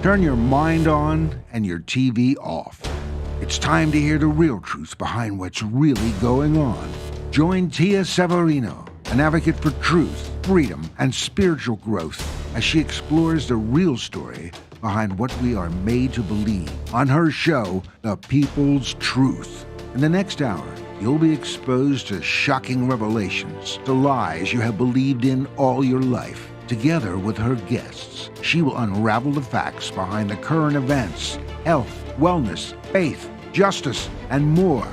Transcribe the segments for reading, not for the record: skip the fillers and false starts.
Turn your mind on and your TV off. It's time to hear the real truth behind what's really going on. Join Tia Severino, an advocate for truth, freedom, and spiritual growth, as she explores the real story behind what we are made to believe on her show, The People's Truth. In the next hour, you'll be exposed to shocking revelations, to lies you have believed in all your life. Together with her guests, she will unravel the facts behind the current events, health, wellness, faith, justice, and more.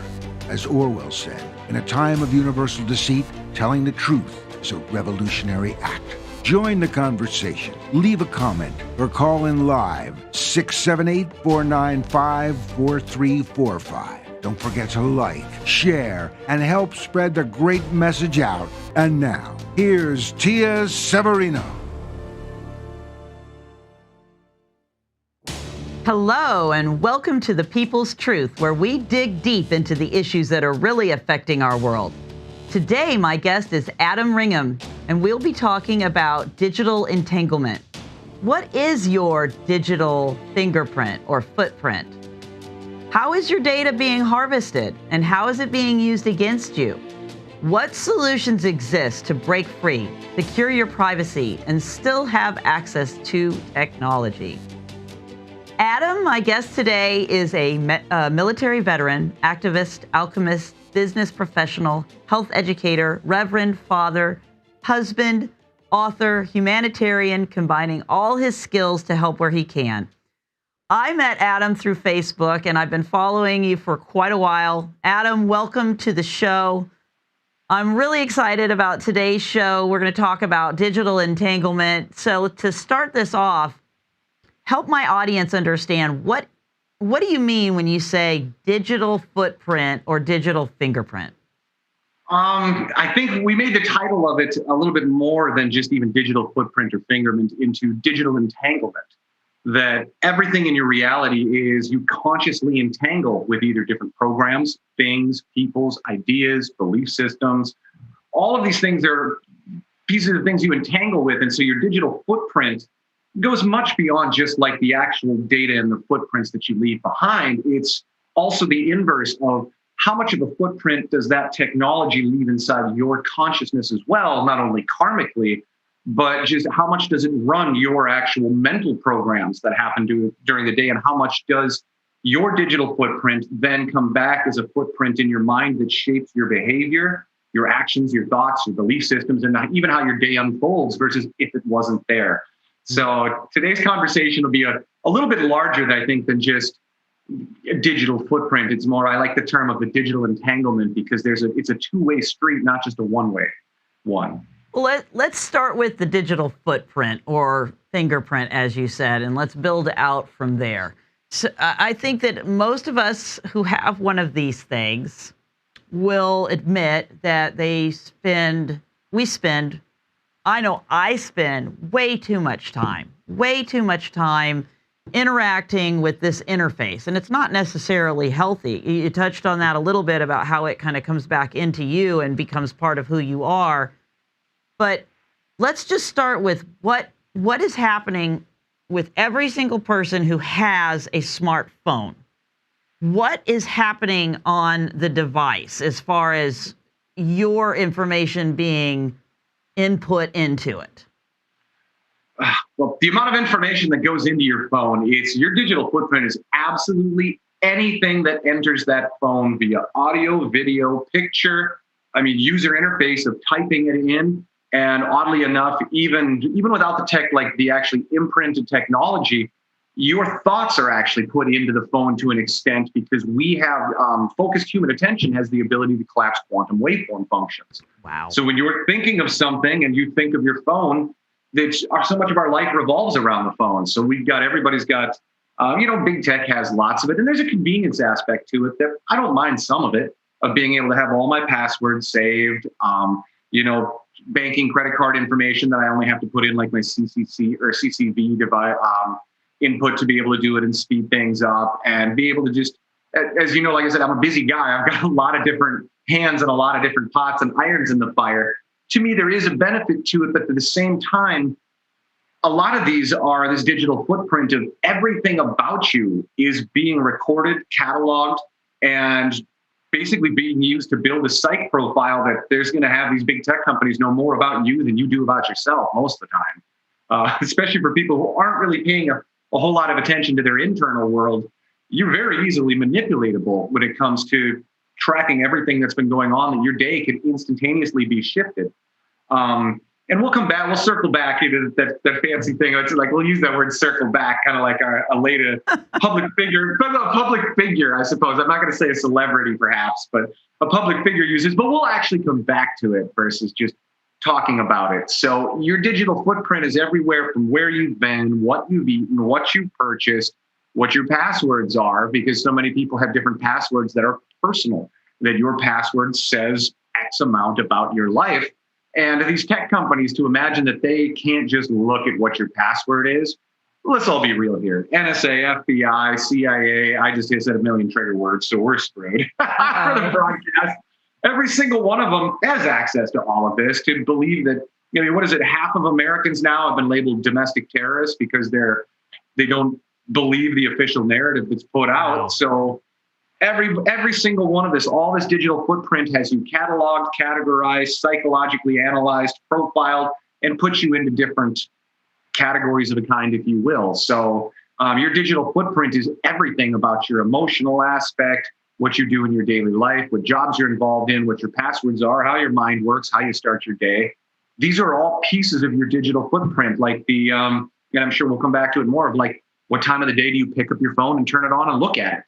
As Orwell said, in a time of universal deceit, telling the truth is a revolutionary act. Join the conversation, leave a comment, or call in live 678-495-4345. Don't forget to like, share, and help spread the great message out. And now, here's Tia Severino. Hello, and welcome to The People's Truth, where we dig deep into the issues that are really affecting our world. Today, my guest is Adam Ringham, and we'll be talking about digital entanglement. What is your digital fingerprint or footprint? How is your data being harvested, and how is it being used against you? What solutions exist to break free, secure your privacy, and still have access to technology? Adam, my guest today, is a military veteran, activist, alchemist, business professional, health educator, reverend, father, husband, author, humanitarian, combining all his skills to help where he can. I met Adam through Facebook, and I've been following you for quite a while. Adam, welcome to the show. I'm really excited about today's show. We're going to talk about digital entanglement. So to start this off, help my audience understand what do you mean when you say digital footprint or digital fingerprint? I think we made the title of it a little bit more than just even digital footprint or fingerprint into digital entanglement. That everything in your reality is you consciously entangle with either different programs, things, people's ideas, belief systems. All of these things are pieces of things you entangle with. And so your digital footprint goes much beyond just like the actual data and the footprints that you leave behind. It's also the inverse of how much of a footprint does that technology leave inside your consciousness as well, not only karmically, but just how much does it run your actual mental programs that happen during the day, and how much does your digital footprint then come back as a footprint in your mind that shapes your behavior, your actions, your thoughts, your belief systems, and even how your day unfolds versus if it wasn't there. So today's conversation will be a little bit larger, I think, than just a digital footprint. It's more, I like the term of the digital entanglement, because it's a two-way street, not just a one-way one. Well, let's start with the digital footprint or fingerprint, as you said, and let's build out from there. So I think that most of us who have one of these things will admit that I spend way too much time interacting with this interface. And it's not necessarily healthy. You touched on that a little bit about how it kind of comes back into you and becomes part of who you are. But let's just start with what is happening with every single person who has a smartphone. What is happening on the device as far as your information being input into it? Well, the amount of information that goes into your phone, your digital footprint is absolutely anything that enters that phone via audio, video, picture, user interface of typing it in. And oddly enough, even without the tech, like the actually imprinted technology, your thoughts are actually put into the phone to an extent, because we have focused human attention has the ability to collapse quantum waveform functions. Wow. So when you're thinking of something and you think of your phone, so much of our life revolves around the phone. So everybody's got, big tech has lots of it. And there's a convenience aspect to it that I don't mind some of it, of being able to have all my passwords saved, banking, credit card information that I only have to put in like my CCC or CCV device input to be able to do it and speed things up, and be able to just, as you know, like I said, I'm a busy guy. I've got a lot of different hands and a lot of different pots and irons in the fire. To me, there is a benefit to it, but at the same time, a lot of these are this digital footprint of everything about you is being recorded, cataloged, and basically being used to build a psych profile that there's going to have these big tech companies know more about you than you do about yourself most of the time. Especially for people who aren't really paying a whole lot of attention to their internal world. You're very easily manipulatable when it comes to tracking everything that's been going on, that your day can instantaneously be shifted. And we'll come back, we'll circle back into that fancy thing. It's like, we'll use that word circle back, kind of like a later public figure, I suppose. I'm not going to say a celebrity perhaps, but a public figure uses, but we'll actually come back to it versus just talking about it. So your digital footprint is everywhere from where you've been, what you've eaten, what you've purchased, what your passwords are, because so many people have different passwords that are personal, that your password says X amount about your life. And these tech companies, to imagine that they can't just look at what your password is, let's all be real here. NSA, FBI, CIA, I just said a million trigger words, so we're screwed. For the broadcast, every single one of them has access to all of this, to believe that, what is it, half of Americans now have been labeled domestic terrorists because they don't believe the official narrative that's put out. Wow. So every single one of this, all this digital footprint has you cataloged, categorized, psychologically analyzed, profiled, and puts you into different categories of a kind, if you will. So your digital footprint is everything about your emotional aspect, what you do in your daily life, what jobs you're involved in, what your passwords are, how your mind works, how you start your day. These are all pieces of your digital footprint, like and I'm sure we'll come back to it more, of like, what time of the day do you pick up your phone and turn it on and look at it?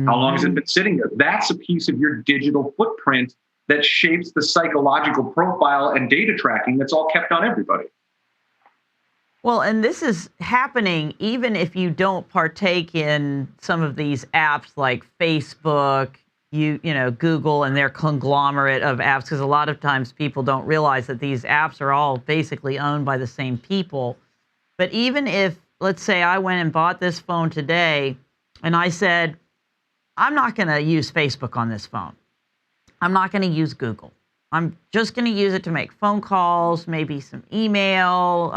How long has it been sitting there? That's a piece of your digital footprint that shapes the psychological profile and data tracking that's all kept on everybody. Well, and this is happening even if you don't partake in some of these apps like Facebook, Google and their conglomerate of apps, because a lot of times people don't realize that these apps are all basically owned by the same people. But even if, let's say I went and bought this phone today and I said, I'm not going to use Facebook on this phone. I'm not going to use Google. I'm just going to use it to make phone calls, maybe some email,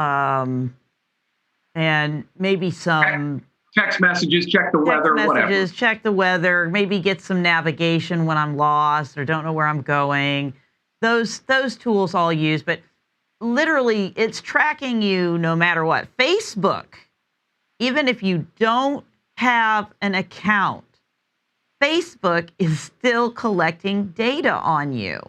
and maybe some text messages, check the weather, whatever. Check the weather, maybe get some navigation when I'm lost or don't know where I'm going. Those tools I'll use, but literally it's tracking you no matter what. Facebook, even if you don't have an account, Facebook is still collecting data on you.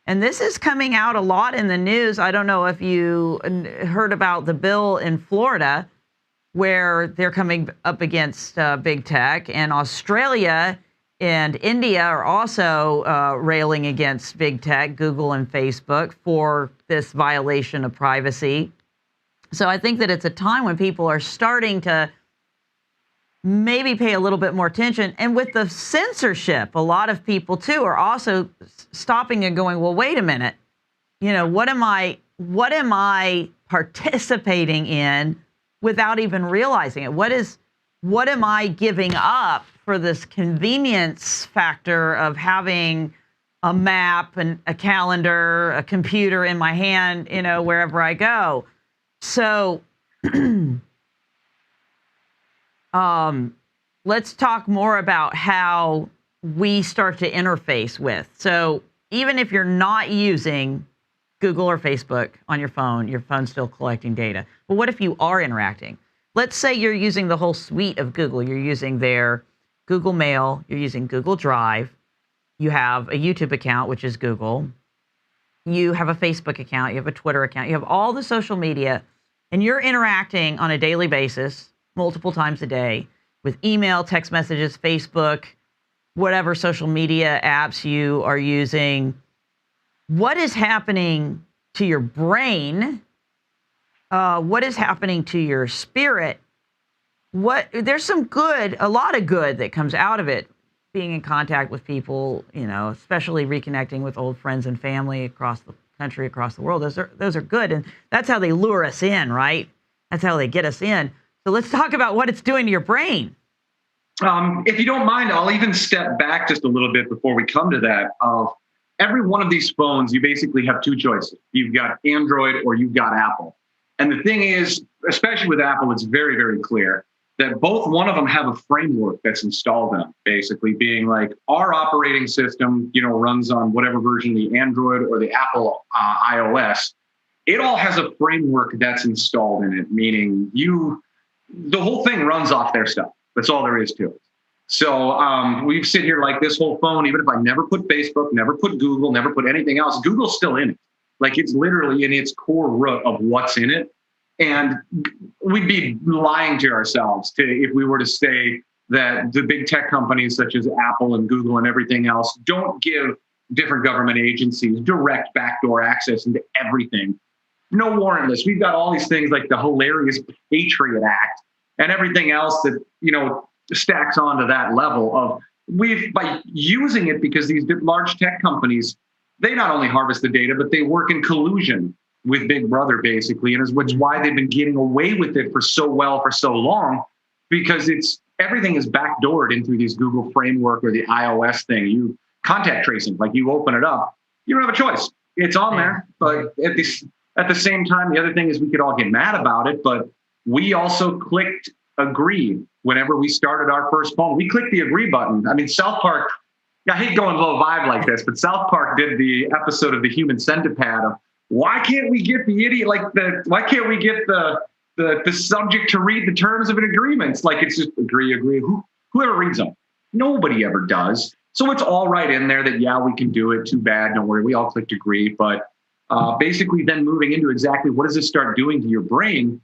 And this is coming out a lot in the news. I don't know if you heard about the bill in Florida where they're coming up against big tech, and Australia and India are also railing against big tech, Google and Facebook, for this violation of privacy. So I think that it's a time when people are starting to maybe pay a little bit more attention. And with the censorship, a lot of people too are also stopping and going, well, wait a minute, what am I participating in without even realizing it? What am I giving up for this convenience factor of having a map and a calendar, a computer in my hand, wherever I go? So let's talk more about how we start to interface with. So even if you're not using Google or Facebook on your phone's still collecting data. But what if you are interacting? Let's say you're using the whole suite of Google. You're using their Google Mail, you're using Google Drive, you have a YouTube account, which is Google, you have a Facebook account, you have a Twitter account, you have all the social media, and you're interacting on a daily basis, multiple times a day, with email, text messages, Facebook, whatever social media apps you are using. What is happening to your brain? What is happening to your spirit? There's a lot of good that comes out of it. Being in contact with people, especially reconnecting with old friends and family across the country, across the world. Those are good, and that's how they lure us in, right? That's how they get us in. So let's talk about what it's doing to your brain. If you don't mind, I'll even step back just a little bit before we come to that. Every one of these phones, you basically have two choices. You've got Android or you've got Apple. And the thing is, especially with Apple, it's very, very clear that both one of them have a framework that's installed in them, basically being like our operating system, runs on whatever version, the Android or the Apple iOS. It all has a framework that's installed in it, meaning the whole thing runs off their stuff. That's all there is to it. So we sit here like this whole phone, even if I never put Facebook, never put Google, never put anything else, Google's still in it. Like it's literally in its core root of what's in it. And we'd be lying to ourselves if we were to say that the big tech companies such as Apple and Google and everything else don't give different government agencies direct backdoor access into everything. No warrantless. We've got all these things like the hilarious Patriot Act and everything else that, stacks onto that level of by using it, because these large tech companies, they not only harvest the data, but they work in collusion with Big Brother, basically. And it's why they've been getting away with it for so long, because everything is backdoored into these Google framework or the iOS thing. Contact tracing, like you open it up, you don't have a choice. It's on there. But at the same time, the other thing is we could all get mad about it, but we also clicked agree whenever we started our first phone. We clicked the agree button. I mean, South Park, I hate going low vibe like this, but South Park did the episode of the Human Centipede of why can't we get the idiot, why can't we get the subject to read the terms of an agreement? It's like, it's just agree. Whoever reads them? Nobody ever does. So it's all right in there that, yeah, we can do it. Too bad. Don't worry. We all clicked agree. But basically then moving into exactly what does this start doing to your brain?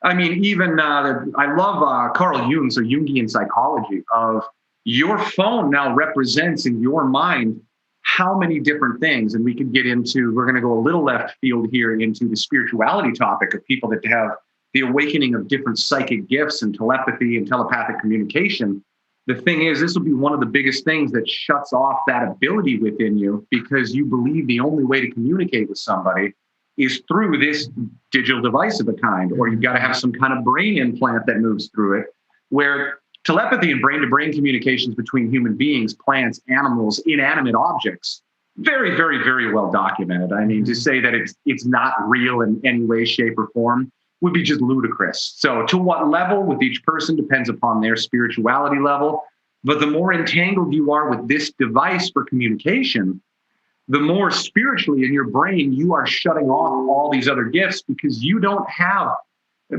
I mean, even I love Carl Jung, so Jungian psychology of your phone now represents in your mind how many different things. And we could get into, we're going to go a little left field here into the spirituality topic of people that have the awakening of different psychic gifts and telepathy and telepathic communication. The thing is, this will be one of the biggest things that shuts off that ability within you, because you believe the only way to communicate with somebody is through this digital device of a kind, or you've got to have some kind of brain implant that moves through it, where telepathy and brain-to-brain communications between human beings, plants, animals, inanimate objects, very, very, very well documented. I mean, to say that it's not real in any way, shape, or form would be just ludicrous. So to what level with each person depends upon their spirituality level. But the more entangled you are with this device for communication, the more spiritually in your brain you are shutting off all these other gifts, because you don't have,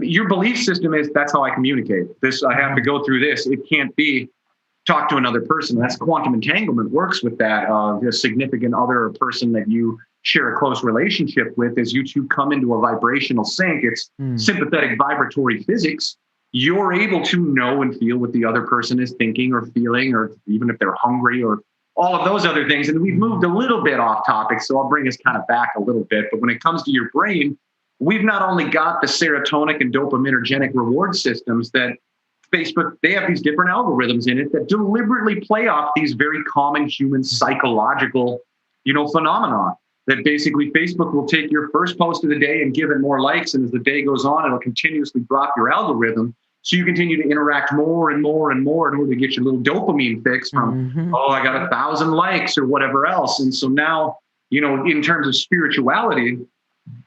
your belief system is, that's how I communicate. This, I have to go through this. It can't be talk to another person. That's quantum entanglement works with that. A significant other or person that you share a close relationship with, as you two come into a vibrational sync. It's sympathetic vibratory physics. You're able to know and feel what the other person is thinking or feeling, or even if they're hungry or all of those other things. And we've moved a little bit off topic, so I'll bring us kind of back a little bit. But when it comes to your brain, we've not only got the serotonic and dopaminergic reward systems that Facebook, they have these different algorithms in it that deliberately play off these very common human psychological, phenomena. That basically Facebook will take your first post of the day and give it more likes. And as the day goes on, it'll continuously drop your algorithm. So you continue to interact more and more and more in order to get your little dopamine fix from, I got 1,000 likes or whatever else. And so now, in terms of spirituality,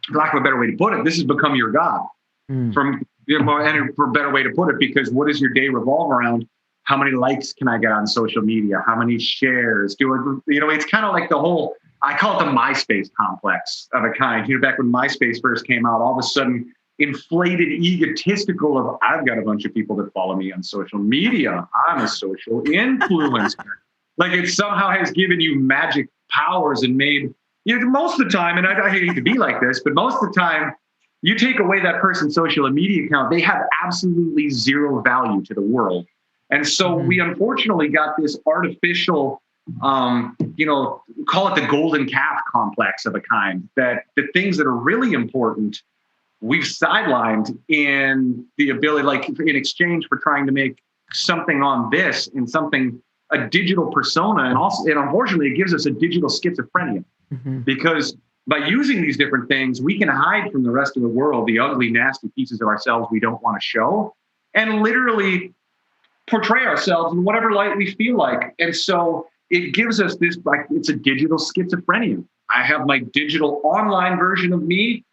for lack of a better way to put it, this has become your God. And for a better way to put it, because what does your day revolve around? How many likes can I get on social media? How many shares? It's kind of like the whole, I call it the MySpace complex of a kind. Back when MySpace first came out, all of a sudden, inflated, egotistical of, I've got a bunch of people that follow me on social media. I'm a social influencer. Like it somehow has given you magic powers and made, most of the time, and I hate to be like this, but most of the time, you take away that person's social media account, they have absolutely zero value to the world. And so we unfortunately got this artificial, call it the golden calf complex of a kind, that the things that are really important, we've sidelined in the ability, like in exchange for trying to make something on this and something, a digital persona. And also, and unfortunately, it gives us a digital schizophrenia because by using these different things, we can hide from the rest of the world the ugly, nasty pieces of ourselves we don't want to show, and literally portray ourselves in whatever light we feel like. And so it gives us this, like, it's a digital schizophrenia. I have my digital online version of me,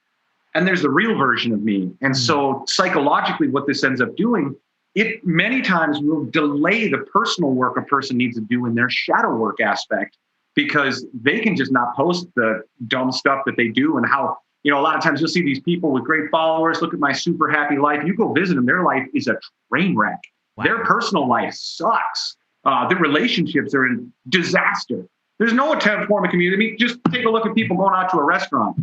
and there's the real version of me. And so psychologically, what this ends up doing, it many times will delay the personal work a person needs to do in their shadow work aspect, because they can just not post the dumb stuff that they do. And how, a lot of times you'll see these people with great followers, look at my super happy life. You go visit them, their life is a train wreck. Wow. Their personal life sucks. Their relationships are in disaster. There's no attempt to form a community. I mean, just take a look at people going out to a restaurant,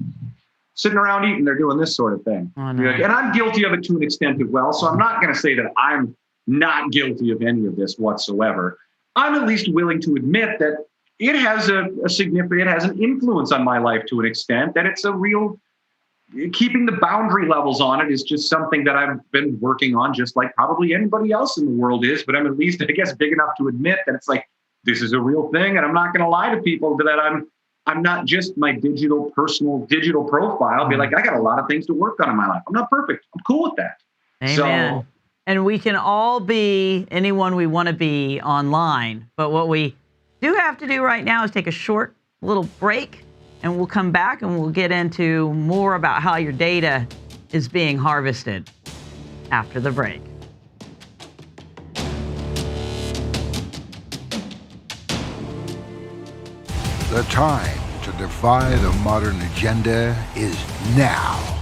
sitting around eating, they're doing this sort of thing. Oh, no. And I'm guilty of it to an extent as well. So I'm not going to say that I'm not guilty of any of this whatsoever. I'm at least willing to admit that it has it has an influence on my life to an extent, that it's a real, keeping the boundary levels on it is just something that I've been working on, just like probably anybody else in the world is. But I'm at least, I guess, big enough to admit that it's like, this is a real thing. And I'm not going to lie to people that I'm not just my personal digital profile. Be like, I got a lot of things to work on in my life. I'm not perfect. I'm cool with that. Amen. And we can all be anyone we want to be online. But what we do have to do right now is take a short little break, and we'll come back and we'll get into more about how your data is being harvested after the break. The time to defy the modern agenda is now.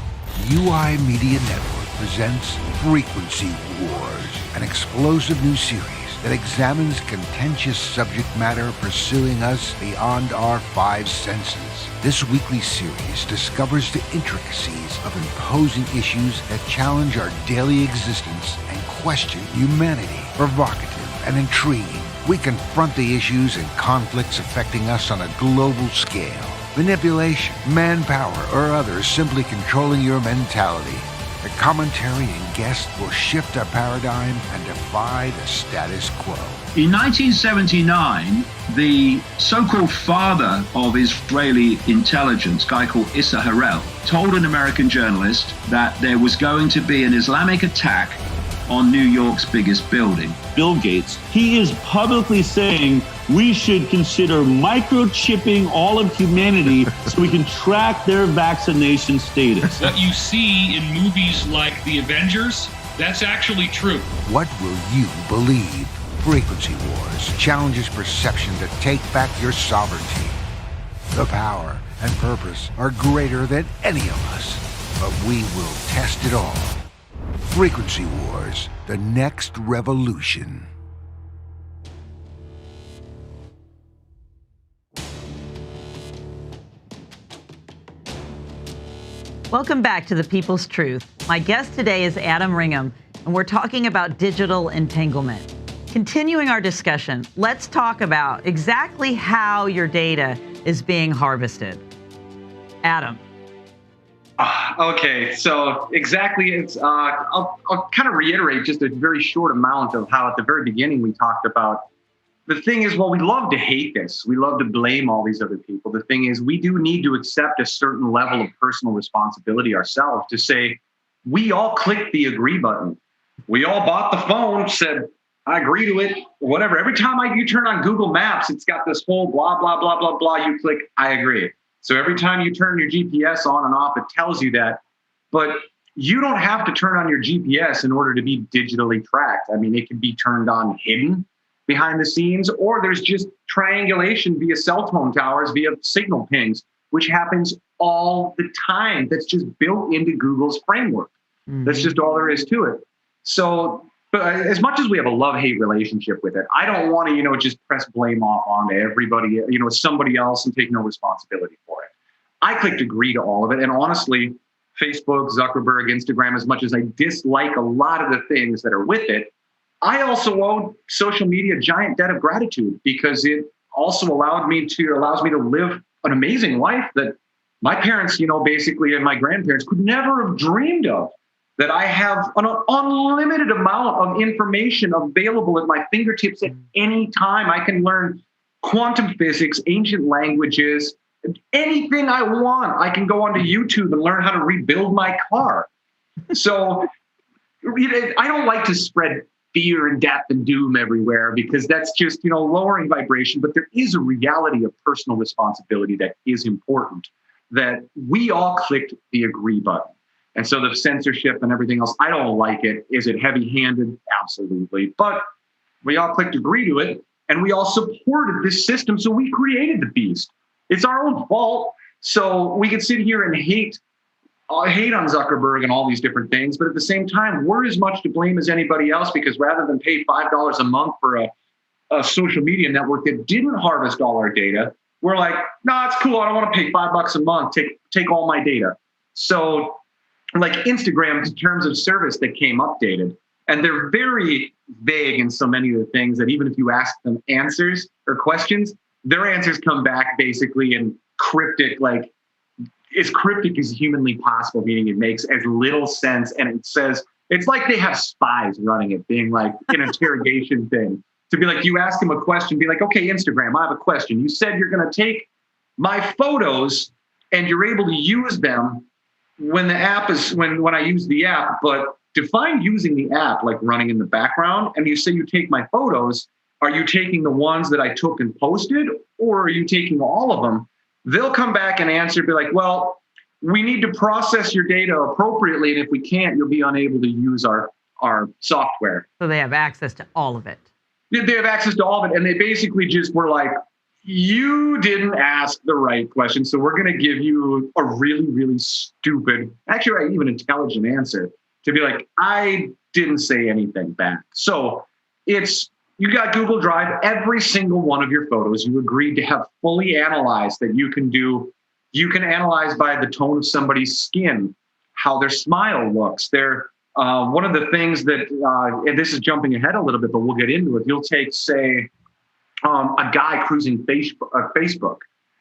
UI Media Network presents Frequency Wars, an explosive new series that examines contentious subject matter pursuing us beyond our five senses. This weekly series discovers the intricacies of imposing issues that challenge our daily existence and question humanity. Provocative and intriguing, we confront the issues and conflicts affecting us on a global scale. Manipulation, manpower, or others simply controlling your mentality. The commentary and guests will shift our paradigm and defy the status quo. In 1979, the so-called father of Israeli intelligence, a guy called Issa Harel, told an American journalist that there was going to be an Islamic attack on New York's biggest building. Bill Gates, he is publicly saying we should consider microchipping all of humanity so we can track their vaccination status. What you see in movies like The Avengers, that's actually true. What will you believe? Frequency Wars challenges perception to take back your sovereignty. The power and purpose are greater than any of us, but we will test it all. Frequency Wars, the next revolution. Welcome back to The People's Truth. My guest today is Adam Ringham, and we're talking about digital entanglement. Continuing our discussion, let's talk about exactly how your data is being harvested. Adam. Okay, so exactly, I'll kind of reiterate just a very short amount of how at the very beginning we talked about. The thing is, well, we love to hate this. We love to blame all these other people. The thing is, we do need to accept a certain level of personal responsibility ourselves to say, we all clicked the agree button. We all bought the phone, said, I agree to it, whatever. Every time you turn on Google Maps, it's got this whole blah, blah, blah, blah, blah. You click, I agree. So every time you turn your GPS on and off, it tells you that. But you don't have to turn on your GPS in order to be digitally tracked. I mean, it can be turned on hidden behind the scenes, or there's just triangulation via cell phone towers, via signal pings, which happens all the time. That's just built into Google's framework. Mm-hmm. That's just all there is to it. So but as much as we have a love-hate relationship with it, I don't want to, just press blame off onto everybody, somebody else and take no responsibility for it. I clicked agree to all of it. And honestly, Facebook, Zuckerberg, Instagram, as much as I dislike a lot of the things that are with it, I also owe social media a giant debt of gratitude, because it also allows me to live an amazing life that my parents, basically, and my grandparents could never have dreamed of. That I have an unlimited amount of information available at my fingertips at any time. I can learn quantum physics, ancient languages, anything I want. I can go onto YouTube and learn how to rebuild my car. So I don't like to spread fear and death and doom everywhere, because that's just, lowering vibration. But there is a reality of personal responsibility that is important, that we all clicked the agree button. And so the censorship and everything else, I don't like it. Is it heavy-handed? Absolutely. But we all clicked agree to it, and we all supported this system, so we created the beast. It's our own fault. So we could sit here and hate on Zuckerberg and all these different things, but at the same time, we're as much to blame as anybody else, because rather than pay $5 a month for a social media network that didn't harvest all our data, we're like, no, it's cool. I don't want to pay $5 a month. Take all my data. So like Instagram's terms of service that came updated, and they're very vague in so many of the things that even if you ask them answers or questions, their answers come back basically in cryptic, like as cryptic as humanly possible, meaning it makes as little sense. And it says, it's like they have spies running it, being like an interrogation thing. To be like, you ask them a question, be like, okay, Instagram, I have a question. You said you're going to take my photos and you're able to use them when the app is, when I use the app, but define using the app like running in the background. And you say you take my photos, are you taking the ones that I took and posted, or are you taking all of them? They'll come back and answer, be like, well, we need to process your data appropriately. And if we can't, you'll be unable to use our software. So they have access to all of it. They have access to all of it. And they basically just were like, you didn't ask the right question, so we're going to give you a really, really stupid, actually even intelligent answer to be like, I didn't say anything back. So it's, you got Google Drive, every single one of your photos you agreed to have fully analyzed that you can analyze by the tone of somebody's skin, how their smile looks. One of the things that, and this is jumping ahead a little bit, but we'll get into it. You'll take, say, a guy cruising Facebook.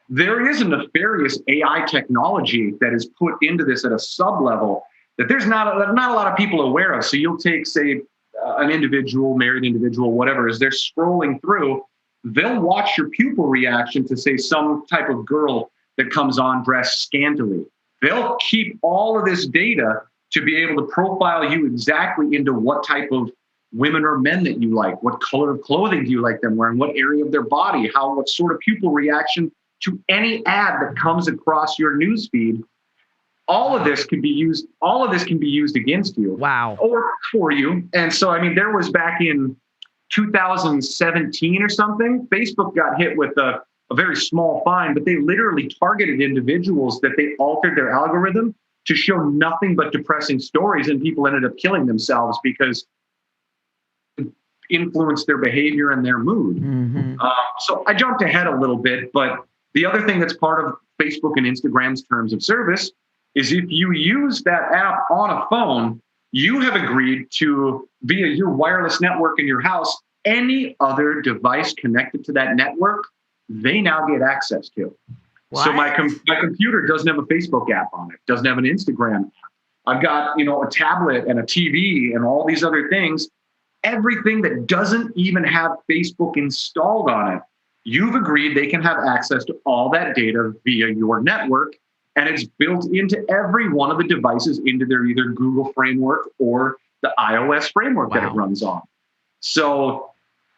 There is a nefarious AI technology that is put into this at a sub-level that there's not a lot of people aware of. So you'll take, say, an individual, married individual, whatever, as they're scrolling through, they'll watch your pupil reaction to, say, some type of girl that comes on dressed scantily. They'll keep all of this data to be able to profile you exactly into what type of women or men that you like, what color of clothing do you like them wearing, what area of their body, what sort of pupil reaction to any ad that comes across your newsfeed. All of this can be used. All of this can be used against you. Wow. Or for you. And so, I mean, there was back in 2017 or something, Facebook got hit with a very small fine, but they literally targeted individuals that they altered their algorithm to show nothing but depressing stories, and people ended up killing themselves because it influenced their behavior and their mood. Mm-hmm. So I jumped ahead a little bit, but the other thing that's part of Facebook and Instagram's terms of service is if you use that app on a phone, you have agreed to, via your wireless network in your house, any other device connected to that network, they now get access to. What? So my computer doesn't have a Facebook app on it, doesn't have an Instagram app. I've got, a tablet and a TV and all these other things. Everything that doesn't even have Facebook installed on it, you've agreed they can have access to all that data via your network. And it's built into every one of the devices into their either Google framework or the iOS framework that it runs on. So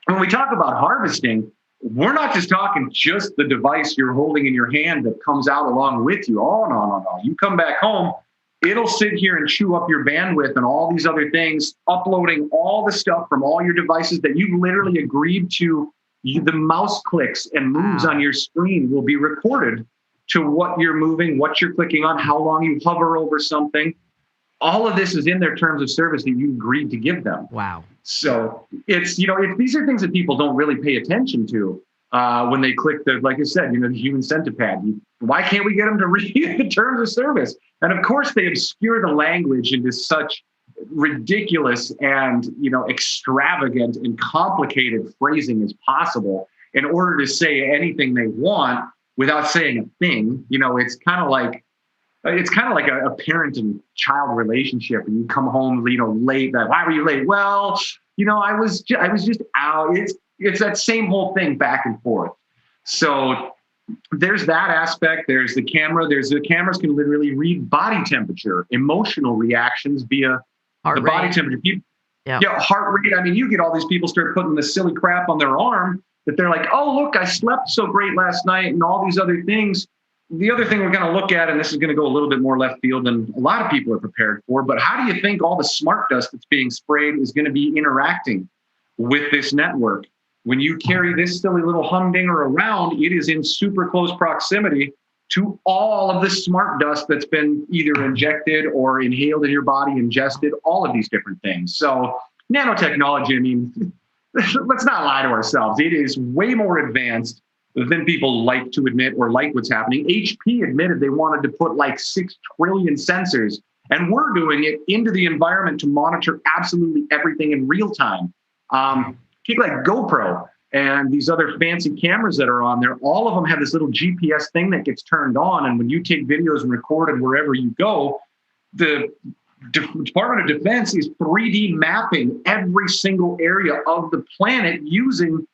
when we talk about harvesting, we're not just talking just the device you're holding in your hand that comes out along with you. Oh, no. You come back home, it'll sit here and chew up your bandwidth and all these other things, uploading all the stuff from all your devices that you've literally agreed to. The mouse clicks and moves on your screen will be recorded to what you're moving, what you're clicking on, how long you hover over something. All of this is in their terms of service that you agreed to give them. Wow. So it's, these are things that people don't really pay attention to when they click like I said, the human centipede. Why can't we get them to read the terms of service? And of course they obscure the language into such ridiculous and, extravagant and complicated phrasing as possible in order to say anything they want without saying a thing. It's kind of like a parent and child relationship, and you come home, late. Why were you late? Well, I was just out. It's that same whole thing back and forth. So there's that aspect. There's the camera. The cameras can literally read body temperature, emotional reactions via heart the rate. body temperature. Heart rate. I mean, you get all these people start putting this silly crap on their arm that they're like, oh, look, I slept so great last night and all these other things. the other thing we're going to look at, and this is going to go a little bit more left field than a lot of people are prepared for, but how do you think all the smart dust that's being sprayed is going to be interacting with this network? When you carry this silly little humdinger around, it is in super close proximity to all of the smart dust that's been either injected or inhaled in your body, ingested, all of these different things. So nanotechnology, I mean, let's not lie to ourselves. It is way more advanced than people like to admit or like what's happening. HP admitted they wanted to put like 6 trillion sensors, and we're doing it into the environment to monitor absolutely everything in real time. Take like GoPro and these other fancy cameras that are on there, all of them have this little GPS thing that gets turned on. And when you take videos and record it wherever you go, the Department of Defense is 3D mapping every single area of the planet using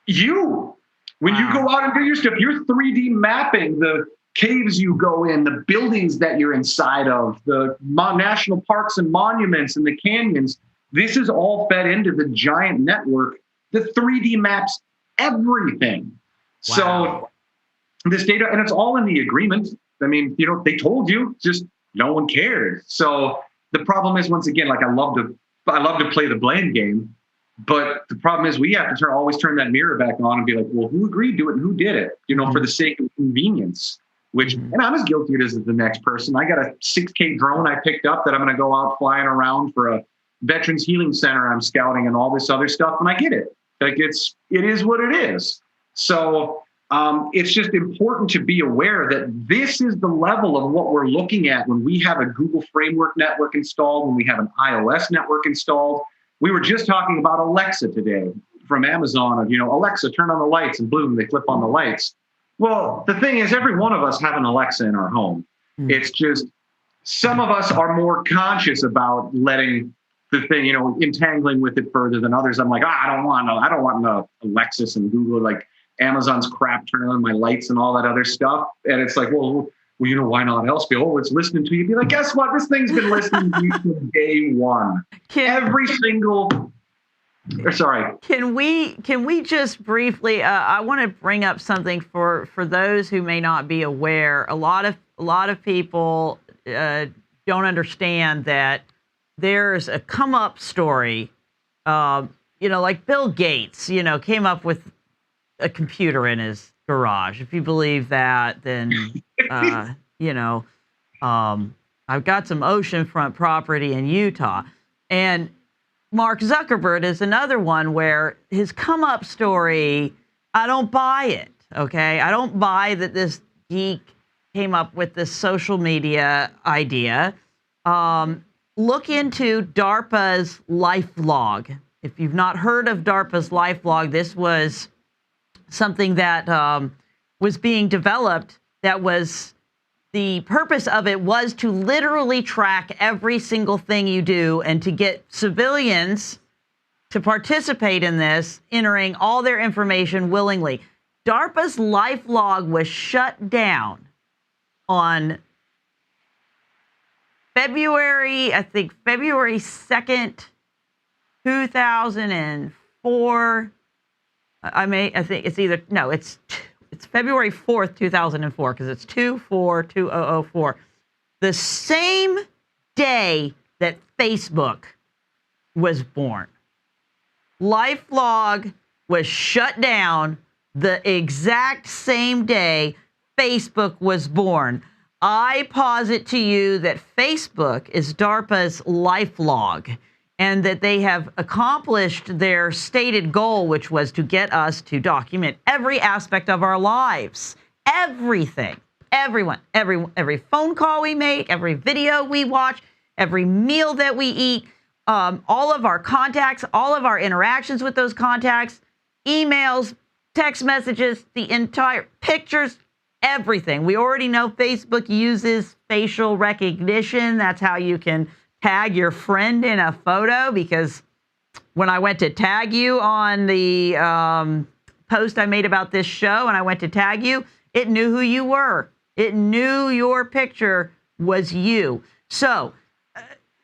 you. When you go out and do your stuff, you're 3D mapping the caves you go in, the buildings that you're inside of, the national parks and monuments and the canyons. This is all fed into the giant network that 3D maps everything. Wow. So this data, and it's all in the agreement. I mean, they told you, just no one cares. So the problem is, once again, like I love to play the blame game, but the problem is we have to always turn that mirror back on and be like, well, who agreed to it and who did it? For the sake of convenience. Which, and I'm as guilty as the next person. I got a 6K drone I picked up that I'm going to go out flying around for a Veterans Healing Center I'm scouting and all this other stuff, and I get it. Like it is what it is. So it's just important to be aware that this is the level of what we're looking at when we have a Google Framework network installed, when we have an iOS network installed. We were just talking about Alexa today from Amazon of, Alexa, turn on the lights, and boom, they flip on the lights. Well, the thing is, every one of us have an Alexa in our home. It's just some of us are more conscious about letting the thing, entangling with it further than others. I'm like, I don't want no Alexis and Google, like Amazon's crap, turning on my lights and all that other stuff. And it's like, well, why not else? It's listening to you. Be like, guess what? This thing's been listening to you from day one. Every single. Sorry. Can we just briefly? I want to bring up something for those who may not be aware. A lot of people don't understand that there's a come up story. Like Bill Gates, came up with a computer in his garage. If you believe that, then I've got some oceanfront property in Utah, and Mark Zuckerberg is another one where his come up story, I don't buy it. Okay. I don't buy that this geek came up with this social media idea. Look into DARPA's LifeLog. If you've not heard of DARPA's LifeLog, this was something that was being developed that was the purpose of it was to literally track every single thing you do and to get civilians to participate in this, entering all their information willingly. DARPA's LifeLog was shut down on February 2nd, 2004. It's February 4th, 2004, because it's 2/4/2004. The same day that Facebook was born. LifeLog was shut down the exact same day Facebook was born. I posit to you that Facebook is DARPA's LifeLog, and that they have accomplished their stated goal, which was to get us to document every aspect of our lives. Everything. Everyone. Every phone call we make, every video we watch, every meal that we eat, all of our contacts, all of our interactions with those contacts, emails, text messages, the entire pictures, everything. We already know Facebook uses facial recognition. That's how you can tag your friend in a photo, because when I went to tag you on the post I made about this show, and I went to tag you, it knew who you were. It knew your picture was you. So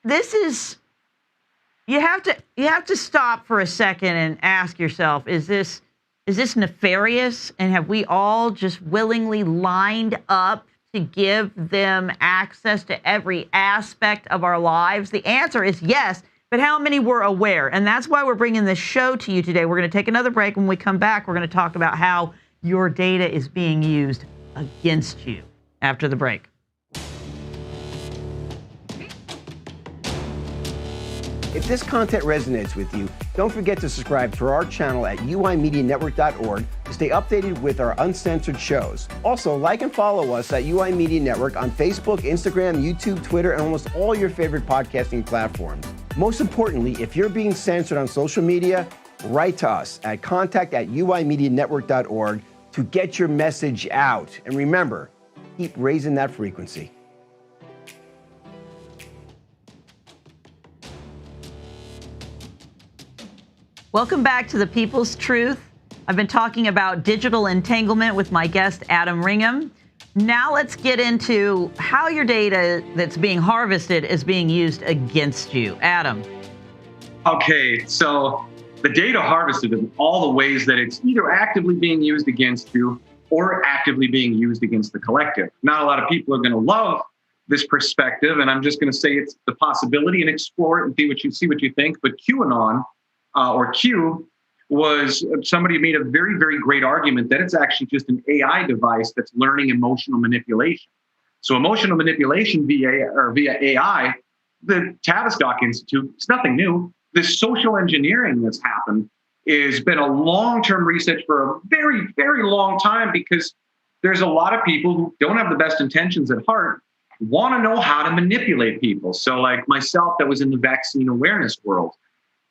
this is, you have to stop for a second and ask yourself, is this Is this nefarious? And have we all just willingly lined up to give them access to every aspect of our lives? The answer is yes, but how many were aware? And that's why we're bringing this show to you today. We're going to take another break. When we come back, we're going to talk about how your data is being used against you after the break. If this content resonates with you, don't forget to subscribe to our channel at uimedianetwork.org to stay updated with our uncensored shows. Also, like and follow us at UI Media Network on Facebook, Instagram, YouTube, Twitter, and almost all your favorite podcasting platforms. Most importantly, if you're being censored on social media, write to us at contact@uimedianetwork.org to get your message out. And remember, keep raising that frequency. Welcome back to The People's Truth. I've been talking about digital entanglement with my guest, Adam Ringham. Now let's get into how your data that's being harvested is being used against you. Adam. Okay, so the data harvested in all the ways that it's either actively being used against you or actively being used against the collective. Not a lot of people are going to love this perspective, and I'm just going to say it's the possibility and explore it and see what you think. But QAnon, or Q, was somebody made a very, very great argument that it's actually just an AI device that's learning emotional manipulation. So emotional manipulation via AI, the Tavistock Institute, it's nothing new. This social engineering that's happened has been a long-term research for a very, very long time, because there's a lot of people who don't have the best intentions at heart, want to know how to manipulate people. So like myself, that was in the vaccine awareness world.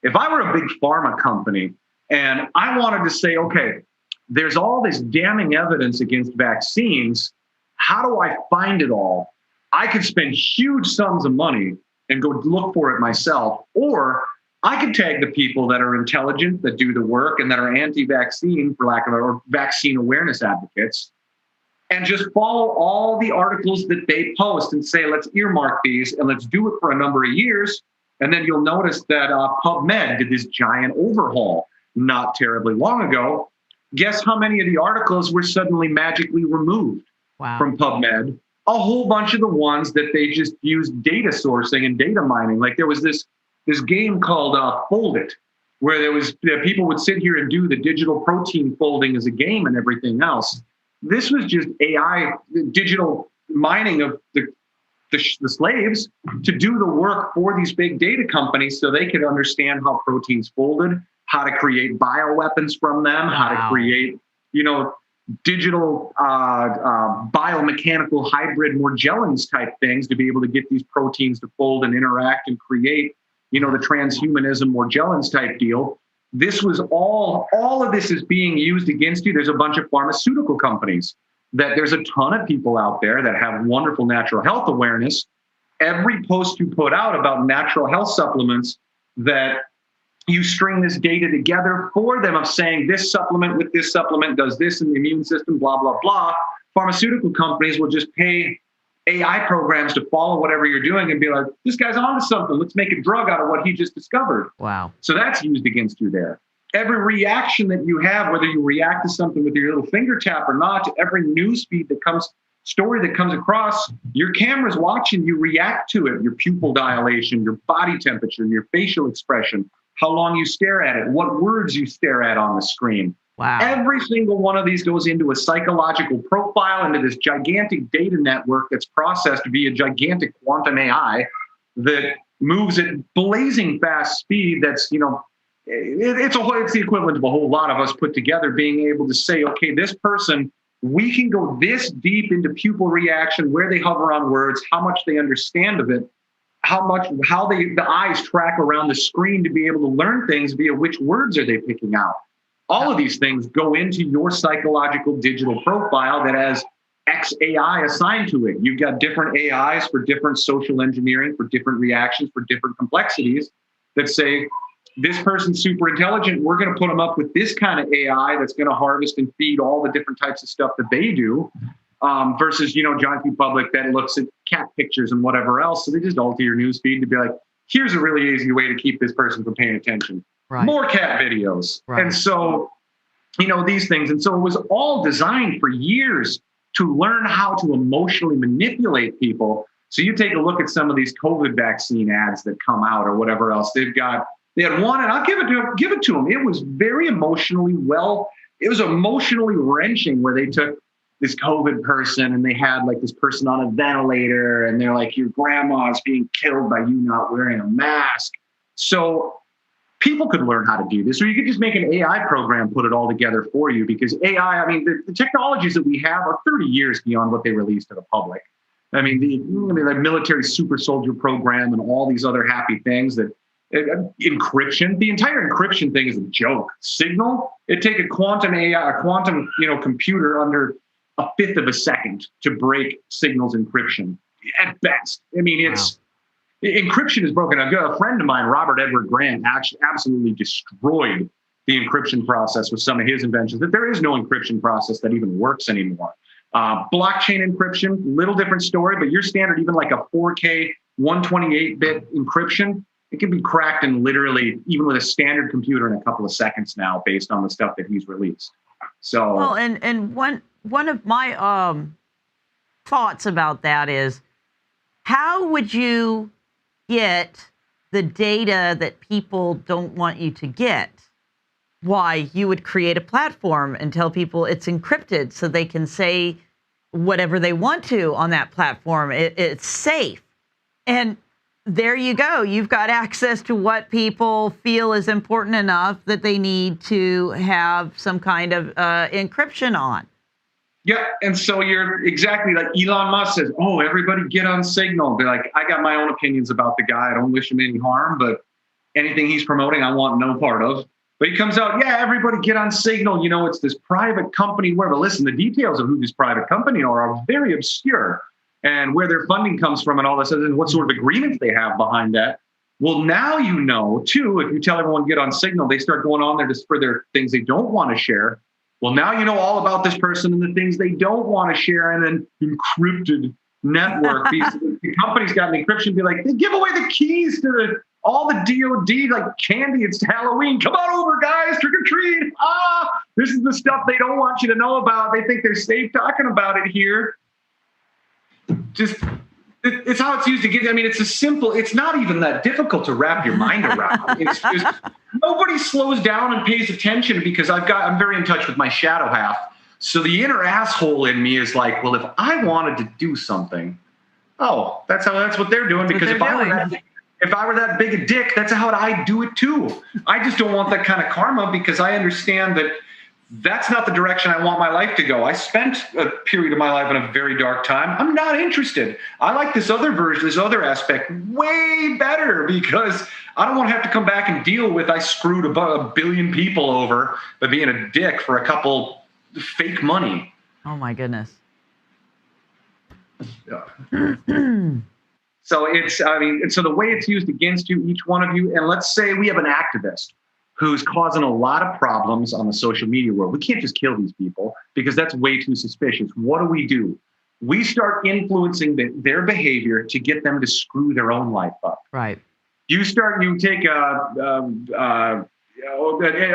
If I were a big pharma company and I wanted to say, okay, there's all this damning evidence against vaccines, how do I find it all? I could spend huge sums of money and go look for it myself, or I could tag the people that are intelligent, that do the work, and that are anti-vaccine, for lack of or vaccine awareness advocates, and just follow all the articles that they post and say, let's earmark these and let's do it for a number of years. And then you'll notice that PubMed did this giant overhaul not terribly long ago. Guess how many of the articles were suddenly magically removed from PubMed? A whole bunch of the ones that they just used data sourcing and data mining. Like there was this game called Fold It, where people would sit here and do the digital protein folding as a game and everything else. This was just AI, digital mining of the slaves to do the work for these big data companies so they could understand how proteins folded, how to create bioweapons from them, how to create, digital biomechanical hybrid Morgellons type things to be able to get these proteins to fold and interact and create, the transhumanism Morgellons type deal. This was all of this is being used against you. There's a bunch of pharmaceutical companies that there's a ton of people out there that have wonderful natural health awareness. Every post you put out about natural health supplements, that you string this data together for them of saying this supplement with this supplement does this in the immune system, blah, blah, blah. Pharmaceutical companies will just pay AI programs to follow whatever you're doing and be like, this guy's onto something. Let's make a drug out of what he just discovered. Wow. So that's used against you there. Every reaction that you have, whether you react to something with your little finger tap or not, to every news feed story that comes across, your camera's watching you react to it, your pupil dilation, your body temperature, your facial expression, how long you stare at it, what words you stare at on the screen. Wow. Every single one of these goes into a psychological profile, into this gigantic data network that's processed via gigantic quantum AI that moves at blazing fast speed. That's, it's the equivalent of a whole lot of us put together being able to say, okay, this person, we can go this deep into pupil reaction, where they hover on words, how much they understand of it, how the eyes track around the screen to be able to learn things via which words are they picking out. All of these things go into your psychological digital profile that has X AI assigned to it. You've got different AIs for different social engineering, for different reactions, for different complexities that say, this person's super intelligent, we're going to put them up with this kind of AI that's going to harvest and feed all the different types of stuff that they do, versus, Junkie Public that looks at cat pictures and whatever else. So they just alter your news feed to be like, here's a really easy way to keep this person from paying attention. Right. More cat videos. Right. And so these things. And so it was all designed for years to learn how to emotionally manipulate people. So you take a look at some of these COVID vaccine ads that come out or whatever else they had one, and I'll give it to them. It was very emotionally it was emotionally wrenching, where they took this COVID person and they had like this person on a ventilator, and they're like, your grandma's being killed by you not wearing a mask. So people could learn how to do this, or you could just make an AI program, put it all together for you, because AI, I mean, the technologies that we have are 30 years beyond what they released to the public. I mean, the military super soldier program and all these other happy things that encryption, the entire encryption thing is a joke. Signal, it'd take a quantum AI, a quantum, computer under a fifth of a second to break Signal's encryption at best. I mean, encryption is broken. A friend of mine, Robert Edward Grant, actually absolutely destroyed the encryption process with some of his inventions. That there is no encryption process that even works anymore. Blockchain encryption, little different story, but your standard, even like a 4K 128-bit encryption, it can be cracked in literally, even with a standard computer, in a couple of seconds now, based on the stuff that he's released. So, well, and one of my thoughts about that is, how would you get the data that people don't want you to get? Why, you would create a platform and tell people it's encrypted so they can say whatever they want to on that platform. It's safe. And there you go. You've got access to what people feel is important enough that they need to have some kind of encryption on. Yeah, and so you're exactly like Elon Musk says, oh, everybody get on Signal. They're like, I got my own opinions about the guy. I don't wish him any harm, but anything he's promoting, I want no part of. But he comes out, yeah, everybody get on Signal. It's this private company where, but listen, the details of who this private company are very obscure, and where their funding comes from and all this, and what sort of agreements they have behind that. Well, now too, if you tell everyone get on Signal, they start going on there just for their things they don't want to share. Well, now you know all about this person and the things they don't want to share in an encrypted network. The company's got an encryption, be like, they give away the keys to all the DOD, like candy. It's Halloween. Come on over, guys, trick or treat. This is the stuff they don't want you to know about. They think they're safe talking about it here. It's how it's used to get. I mean, it's not even that difficult to wrap your mind around. It's just, nobody slows down and pays attention, because I'm very in touch with my shadow half. So the inner asshole in me is like, well, if I wanted to do something, that's what they're doing. Because if I were that big a dick, that's how I'd do it too. I just don't want that kind of karma, because I understand that that's not the direction I want my life to go. I spent a period of my life in a very dark time. I'm not interested. I like this other version, this other aspect way better, because I don't want to have to come back and deal with I screwed about 1 billion people over by being a dick for a couple fake money. Oh my goodness. Yeah. So so the way it's used against you, each one of you, and let's say we have an activist who's causing a lot of problems on the social media world. We can't just kill these people, because that's way too suspicious. What do? We start influencing their behavior to get them to screw their own life up. Right. You take a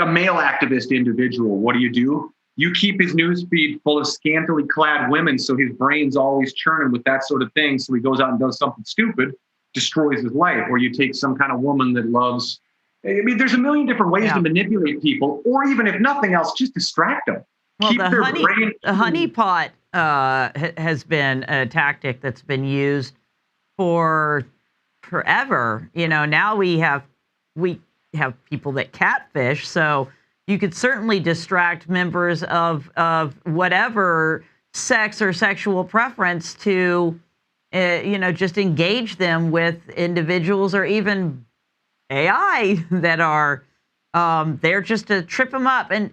male activist individual. What do? You keep his newsfeed full of scantily clad women, so his brain's always churning with that sort of thing. So he goes out and does something stupid, destroys his life. Or you take some kind of woman that loves. I mean, there's a million different ways to manipulate people, or even if nothing else, just distract them. Well, the honeypot has been a tactic that's been used for forever. Now we have people that catfish, so you could certainly distract members of whatever sex or sexual preference to, just engage them with individuals or even AI that are there just to trip them up. And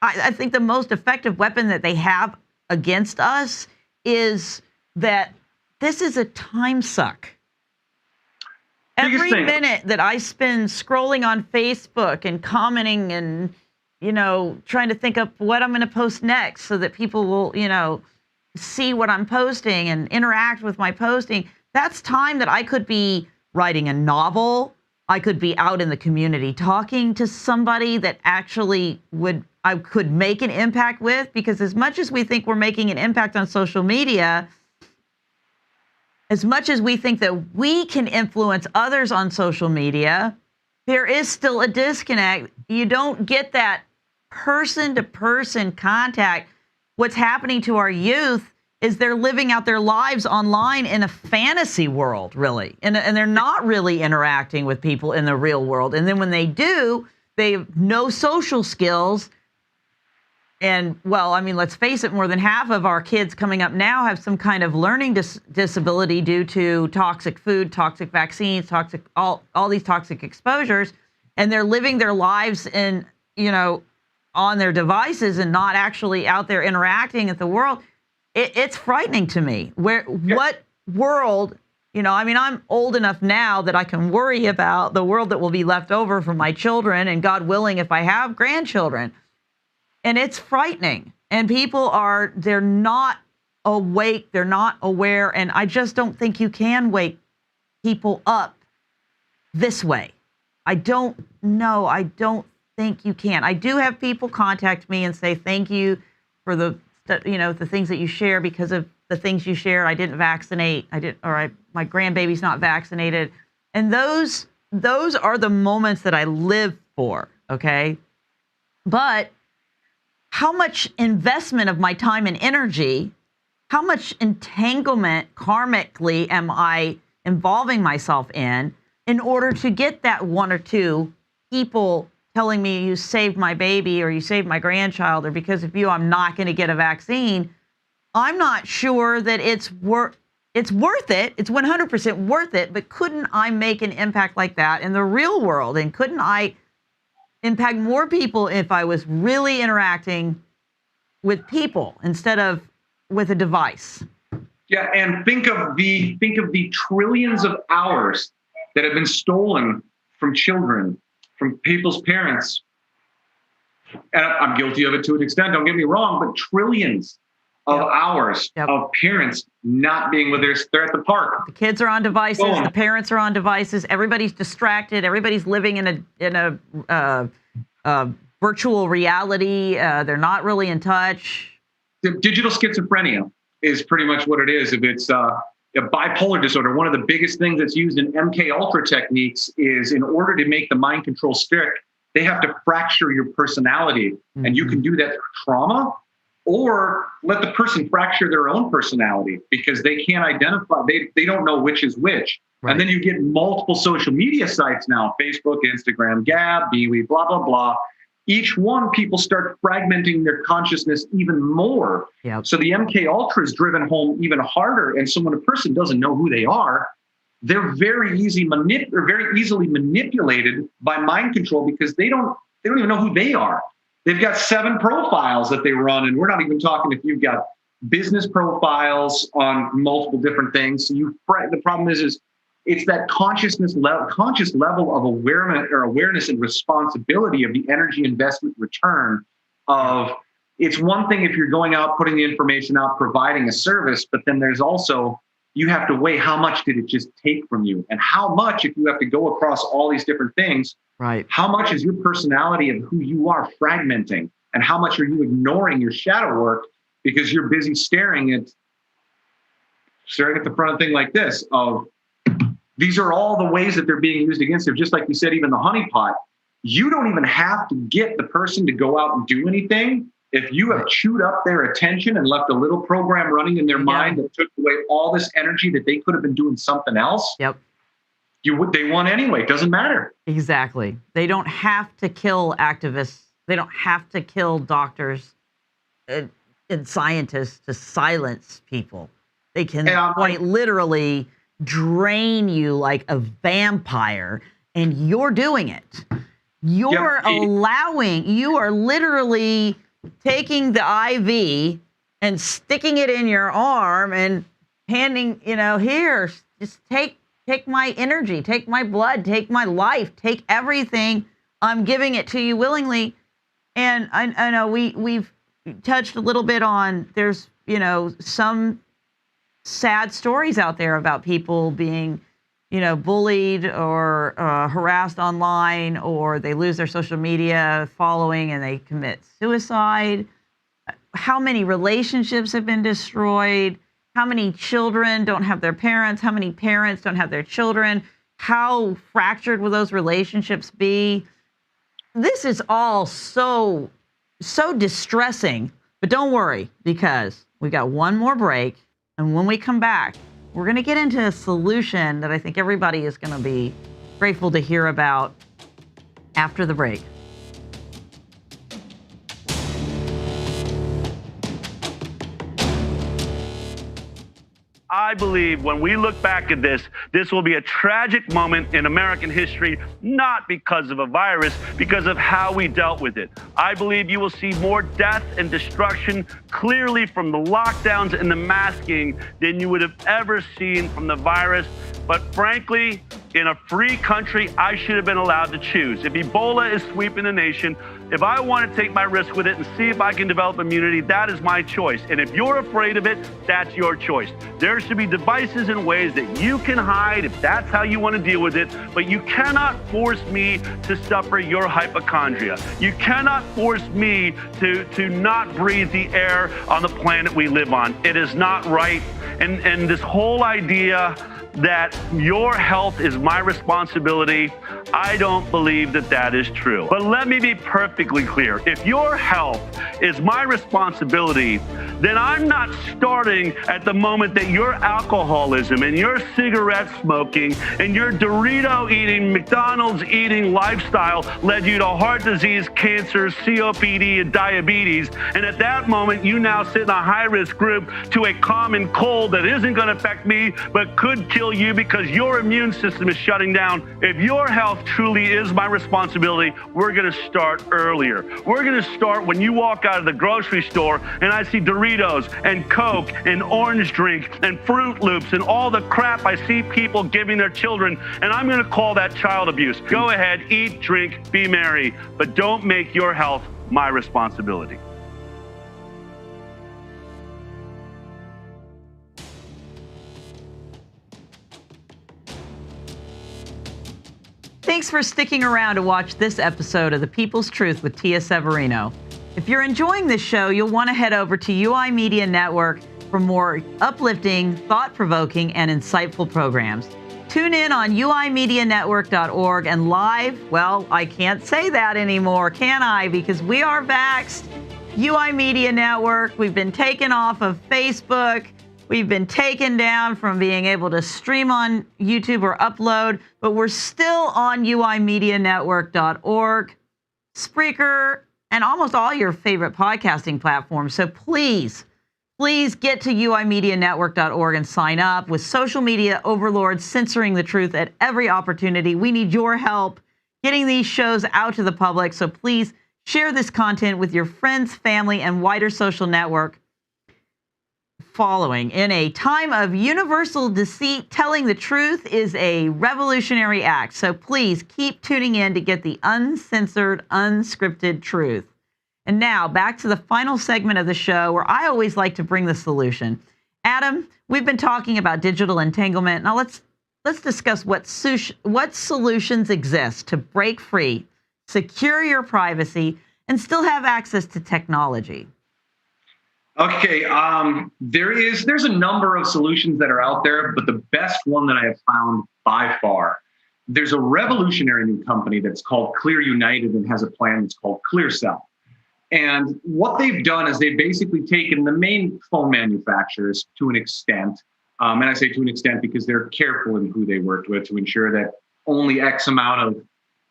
I think the most effective weapon that they have against us is that this is a time suck. Every minute that I spend scrolling on Facebook and commenting and, trying to think of what I'm going to post next so that people will, see what I'm posting and interact with my posting, that's time that I could be writing a novel. I could be out in the community talking to somebody that actually I could make an impact with, because as much as we think we're making an impact on social media, as much as we think that we can influence others on social media, there is still a disconnect. You don't get that person-to-person contact. What's happening to our youth is they're living out their lives online in a fantasy world, really. And they're not really interacting with people in the real world. And then when they do, they have no social skills. And, well, I mean, let's face it, more than half of our kids coming up now have some kind of learning disability due to toxic food, toxic vaccines, all these toxic exposures. And they're living their lives in, on their devices and not actually out there interacting with the world. It's frightening to me. What world, I'm old enough now that I can worry about the world that will be left over for my children, and God willing, if I have grandchildren. And it's frightening. And people they're not awake. They're not aware. And I just don't think you can wake people up this way. I don't know. I don't think you can. I do have people contact me and say, thank you for the things that you share, because of the things you share. I didn't vaccinate. My grandbaby's not vaccinated. And those are the moments that I live for. Okay. But how much investment of my time and energy, how much entanglement karmically am I involving myself in order to get that one or two people telling me you saved my baby or you saved my grandchild, or because of you, I'm not going to get a vaccine? I'm not sure that it's worth it. It's 100% worth it. But couldn't I make an impact like that in the real world? And couldn't I impact more people if I was really interacting with people instead of with a device? Yeah, and think of the trillions of hours that have been stolen from children, from people's parents. And I'm guilty of it to an extent, don't get me wrong, but trillions of hours of parents not being with they're at the park. The kids are on devices, the parents are on devices, everybody's distracted, everybody's living in a virtual reality. They're not really in touch. The digital schizophrenia is pretty much what it is. If it's a bipolar disorder, one of the biggest things that's used in MK Ultra techniques is, in order to make the mind control strict, they have to fracture your personality. Mm-hmm. And you can do that through trauma, or let the person fracture their own personality because they can't identify. They don't know which is which. Right. And then you get multiple social media sites now, Facebook, Instagram, Gab, MeWe, blah, blah, blah. Each one, people start fragmenting their consciousness even more. Yep. So the MK Ultra is driven home even harder. And so when a person doesn't know who they are, they're very easily manipulated by mind control, because they don't even know who they are. They've got 7 profiles that they run, and we're not even talking if you've got business profiles on multiple different things. So the problem is it's that conscious level of awareness and responsibility of the energy investment return of. It's one thing if you're going out, putting the information out, providing a service, but then there's also, you have to weigh how much did it just take from you, and how much, if you have to go across all these different things, right? How much is your personality of who you are fragmenting, and how much are you ignoring your shadow work because you're busy staring at the front of thing like this of, these are all the ways that they're being used against them. Just like you said, even the honeypot, you don't even have to get the person to go out and do anything. If you have chewed up their attention and left a little program running in their mind that took away all this energy that they could have been doing something else, they won anyway. It doesn't matter. Exactly. They don't have to kill activists. They don't have to kill doctors and scientists to silence people. They can quite literally drain you like a vampire, and you're doing it. You are literally taking the IV and sticking it in your arm and handing, here, just take my energy, take my blood, take my life, take everything. I'm giving it to you willingly. And I know we've touched a little bit on, there's, some sad stories out there about people being bullied or harassed online, or they lose their social media following and they commit suicide. How many relationships have been destroyed? How many children don't have their parents? How many parents don't have their children? How fractured will those relationships be? This is all so distressing. But don't worry, because we got one more break. And when we come back, we're going to get into a solution that I think everybody is going to be grateful to hear about after the break. I believe when we look back at this, this will be a tragic moment in American history, not because of a virus, because of how we dealt with it. I believe you will see more death and destruction clearly from the lockdowns and the masking than you would have ever seen from the virus. But frankly, in a free country, I should have been allowed to choose. If Ebola is sweeping the nation, if I want to take my risk with it and see if I can develop immunity, that is my choice. And if you're afraid of it, that's your choice. There should be devices and ways that you can hide if that's how you want to deal with it, but you cannot force me to suffer your hypochondria. You cannot force me to not breathe the air on the planet we live on. It is not right. And this whole idea that your health is my responsibility, I don't believe that that is true. But let me be perfectly clear. If your health is my responsibility, then I'm not starting at the moment that your alcoholism and your cigarette smoking and your Dorito eating, McDonald's eating lifestyle led you to heart disease, cancer, COPD, and diabetes. And at that moment, you now sit in a high-risk group to a common cold that isn't going to affect me, but could kill you because your immune system is shutting down. If your health truly is my responsibility, we're going to start earlier. We're going to start when you walk out of the grocery store and I see Doritos and Coke and orange drink and Fruit Loops and all the crap I see people giving their children, and I'm going to call that child abuse. Go ahead, eat, drink, be merry, but don't make your health my responsibility. Thanks for sticking around to watch this episode of The People's Truth with Tia Severino. If you're enjoying this show, you'll want to head over to UI Media Network for more uplifting, thought-provoking, and insightful programs. Tune in on uimedianetwork.org and live, well, I can't say that anymore, can I? Because we are vaxxed. UI Media Network, we've been taken off of Facebook. We've been taken down from being able to stream on YouTube or upload, but we're still on uimedianetwork.org, Spreaker, and almost all your favorite podcasting platforms. So please get to uimedianetwork.org and sign up. With social media overlords censoring the truth at every opportunity, we need your help getting these shows out to the public. So please share this content with your friends, family, and wider social network. Following. In a time of universal deceit, telling the truth is a revolutionary act. So please keep tuning in to get the uncensored, unscripted truth. And now back to the final segment of the show where I always like to bring the solution. Adam, we've been talking about digital entanglement. Now let's discuss what solutions exist to break free, secure your privacy, and still have access to technology. Okay, there's a number of solutions that are out there, but the best one that I have found by far, there's a revolutionary new company that's called Clear United and has a plan that's called ClearCell. And what they've done is they've basically taken the main phone manufacturers to an extent, and I say to an extent because they're careful in who they worked with to ensure that only X amount of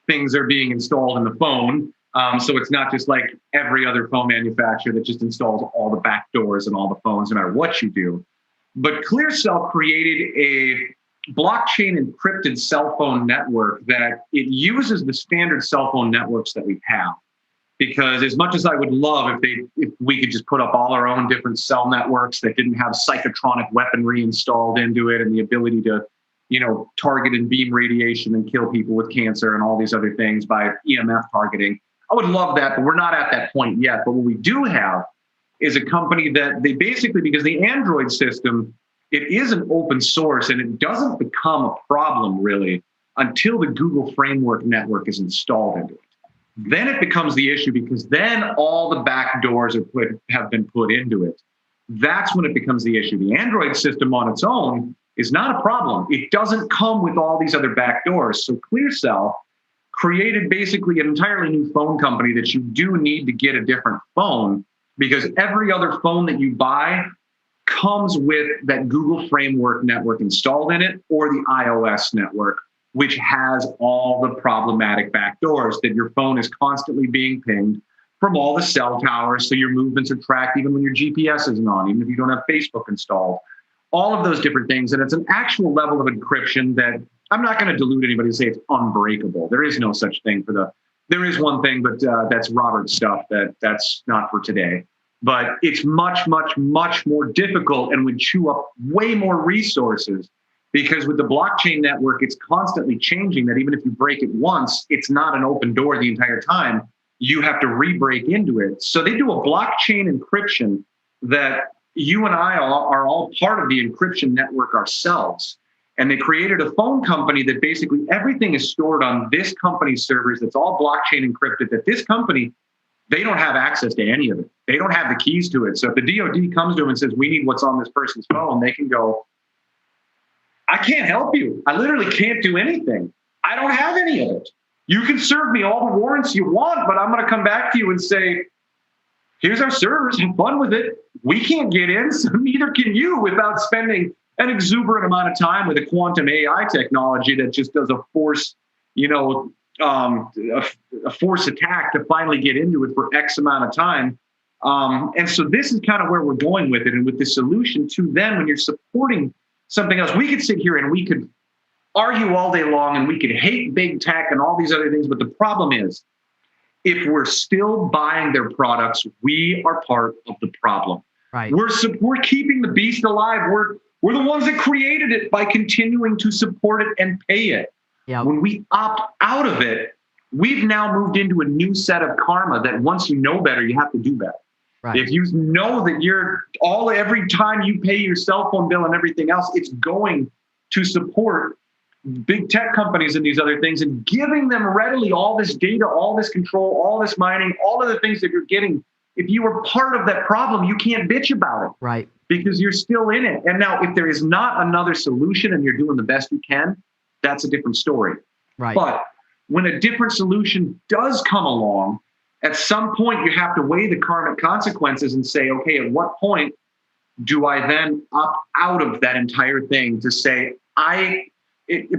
things are being installed in the phone. So it's not just like every other phone manufacturer that just installs all the back doors and all the phones, no matter what you do. But ClearCell created a blockchain encrypted cell phone network that it uses the standard cell phone networks that we have. Because as much as I would love if we could just put up all our own different cell networks that didn't have psychotronic weaponry installed into it and the ability to, target and beam radiation and kill people with cancer and all these other things by EMF targeting. I would love that, but we're not at that point yet. But what we do have is a company that they basically, because the Android system it is an open source, and it doesn't become a problem really until the Google Framework Network is installed into it. Then it becomes the issue, because then all the back doors have been put into it. That's when it becomes the issue. The Android system on its own is not a problem. It doesn't come with all these other back doors. So ClearCell created basically an entirely new phone company that you do need to get a different phone, because every other phone that you buy comes with that Google Framework Network installed in it, or the iOS network, which has all the problematic backdoors that your phone is constantly being pinged from all the cell towers, so your movements are tracked even when your GPS isn't on, even if you don't have Facebook installed. All of those different things, and it's an actual level of encryption that I'm not going to delude anybody to say it's unbreakable. There is no such thing there is one thing, but that's Robert's stuff. That's not for today. But it's much, much, much more difficult and would chew up way more resources, because with the blockchain network, it's constantly changing, that even if you break it once, it's not an open door the entire time. You have to re-break into it. So they do a blockchain encryption that you and I are all part of the encryption network ourselves. And they created a phone company that basically everything is stored on this company's servers. That's all blockchain encrypted, that this company, they don't have access to any of it. They don't have the keys to it. So if the DOD comes to them and says, we need what's on this person's phone, they can go, I can't help you. I literally can't do anything. I don't have any of it. You can serve me all the warrants you want, but I'm going to come back to you and say, here's our servers, have fun with it. We can't get in, so neither can you, without spending an exuberant amount of time with a quantum AI technology that just does a force, a force attack to finally get into it for X amount of time. And so this is kind of where we're going with it. And with the solution to them, when you're supporting something else, we could sit here and we could argue all day long and we could hate big tech and all these other things. But the problem is, if we're still buying their products, we are part of the problem. Right. We're keeping the beast alive. We're the ones that created it by continuing to support it and pay it. Yep. When we opt out of it, we've now moved into a new set of karma that once you know better, you have to do better. Right. If you know that every time you pay your cell phone bill and everything else, it's going to support big tech companies and these other things, and giving them readily all this data, all this control, all this mining, all of the things that you're getting. If you were part of that problem, you can't bitch about it. Right. Because you're still in it. And now if there is not another solution and you're doing the best you can, that's a different story. Right. But when a different solution does come along, at some point you have to weigh the karmic consequences and say, okay, at what point do I then opt out of that entire thing to say,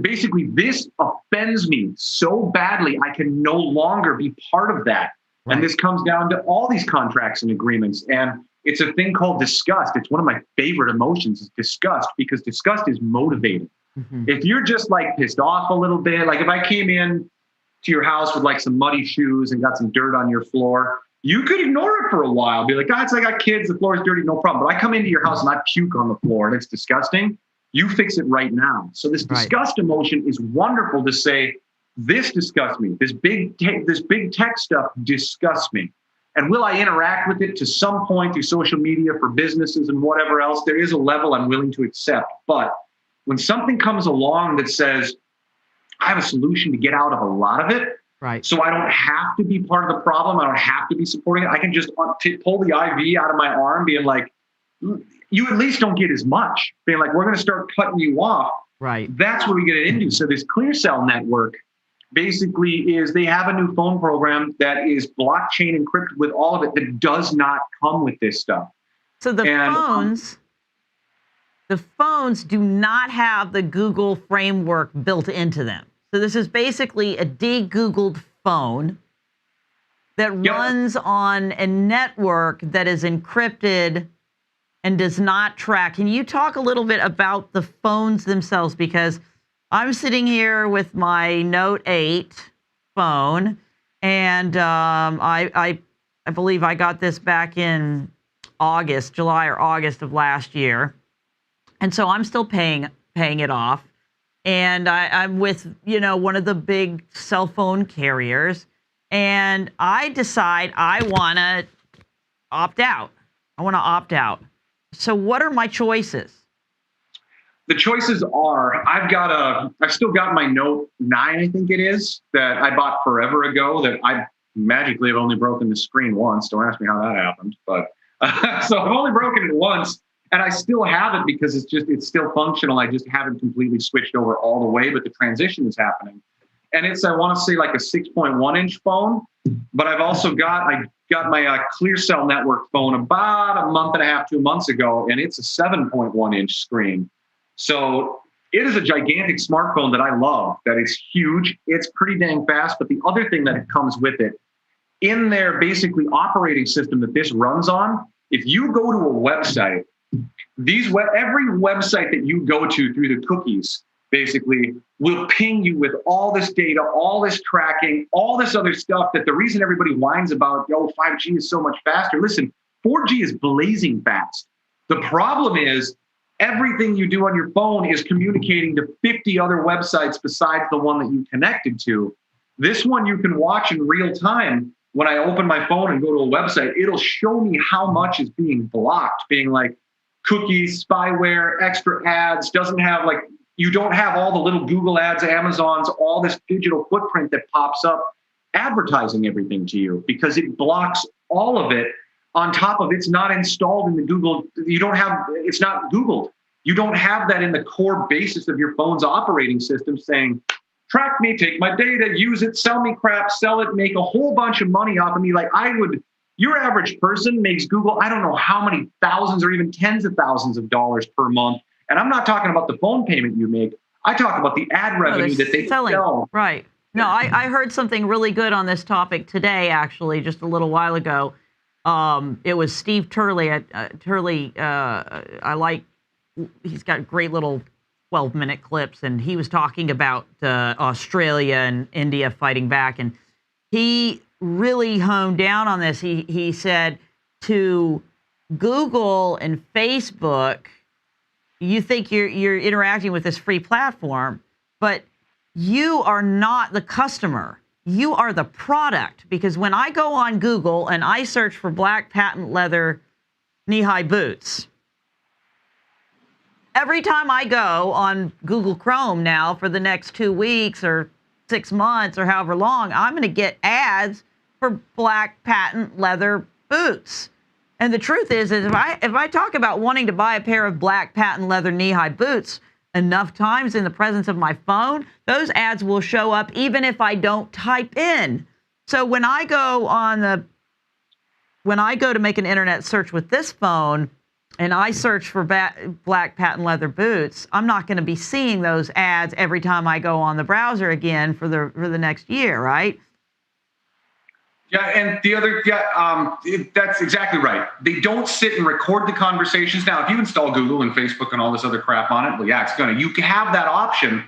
basically this offends me so badly, I can no longer be part of that. Right. And this comes down to all these contracts and agreements. And it's a thing called disgust. It's one of my favorite emotions, is disgust, because disgust is motivating. Mm-hmm. If you're just like pissed off a little bit, like if I came in to your house with like some muddy shoes and got some dirt on your floor, you could ignore it for a while. Be like, it's like I got kids, the floor is dirty, no problem. But I come into your house and I puke on the floor and it's disgusting. You fix it right now. So this disgust emotion is wonderful to say, this disgusts me. This big tech stuff disgusts me. And will I interact with it to some point through social media for businesses and whatever else? There is a level I'm willing to accept. But when something comes along that says, I have a solution to get out of a lot of it, right, so I don't have to be part of the problem, I don't have to be supporting it, I can just pull the IV out of my arm, being like, you at least don't get as much. Being like, we're going to start cutting you off. Right. That's where we get it into. So this ClearCell network basically is, they have a new phone program that is blockchain encrypted with all of it that does not come with this stuff. So the phones do not have the Google framework built into them. So this is basically a de-Googled phone that runs on a network that is encrypted and does not track. Can you talk a little bit about the phones themselves? Because I'm sitting here with my Note 8 phone, and I believe I got this back in July or August of last year. And so I'm still paying it off. And I'm with, one of the big cell phone carriers. And I decide I want to opt out. So what are my choices? The choices are, I've still got my Note 9, I think it is, that I bought forever ago that I magically have only broken the screen once. Don't ask me how that happened, but so I've only broken it once and I still have it because it's still functional. I just haven't completely switched over all the way, but the transition is happening. And it's, I want to say like a 6.1 inch phone, but I got my Clear Cell Network phone about a month and a half, 2 months ago, and it's a 7.1 inch screen. So it is a gigantic smartphone that I love, that is huge. It's pretty dang fast. But the other thing that it comes with it, in their basically operating system that this runs on, if you go to a website, every website that you go to through the cookies basically will ping you with all this data, all this tracking, all this other stuff that the reason everybody whines about, 5G is so much faster. Listen, 4G is blazing fast. The problem is everything you do on your phone is communicating to 50 other websites besides the one that you connected to. This one you can watch in real time. When I open my phone and go to a website, it'll show me how much is being blocked, being like cookies, spyware, extra ads, you don't have all the little Google ads, Amazons, all this digital footprint that pops up advertising everything to you because it blocks all of it. On top of it's not installed in the Google, it's not Googled. You don't have that in the core basis of your phone's operating system saying, track me, take my data, use it, sell me crap, sell it, make a whole bunch of money off of me. Like your average person makes Google, I don't know how many thousands or even tens of thousands of dollars per month. And I'm not talking about the phone payment you make. I talk about the ad revenue that they sell. Right. No, I heard something really good on this topic today, actually, just a little while ago. It was Steve Turley. He's got great little 12-minute clips, and he was talking about Australia and India fighting back, and he really honed down on this. He said to Google and Facebook, you think you're interacting with this free platform, but you are not the customer. You are the product. Because when I go on Google and I search for black patent leather knee-high boots, every time I go on Google Chrome now for the next 2 weeks or 6 months or however long, I'm going to get ads for black patent leather boots. And the truth is if I talk about wanting to buy a pair of black patent leather knee-high boots enough times in the presence of my phone, those ads will show up even if I don't type in. So when I go to make an internet search with this phone and I search for black patent leather boots, I'm not going to be seeing those ads every time I go on the browser again for the next year, right? Yeah, and that's exactly right. They don't sit and record the conversations. Now, if you install Google and Facebook and all this other crap on it, well, yeah, you can have that option.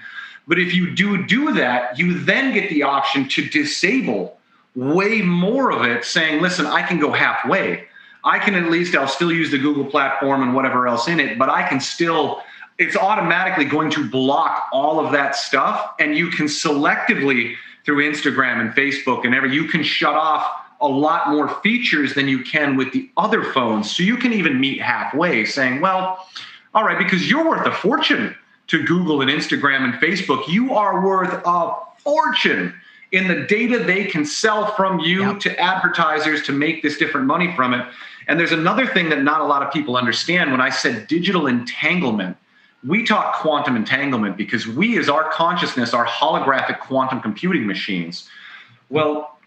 But if you do that, you then get the option to disable way more of it, saying, listen, I can go halfway. I'll still use the Google platform and whatever else in it, but it's automatically going to block all of that stuff. And you can selectively, through Instagram and Facebook and you can shut off a lot more features than you can with the other phones. So you can even meet halfway saying, well, all right, because you're worth a fortune to Google and Instagram and Facebook. You are worth a fortune in the data they can sell from you to advertisers to make this different money from it. And there's another thing that not a lot of people understand. When I said digital entanglement, we talk quantum entanglement because we, as our consciousness, are holographic quantum computing machines. Well,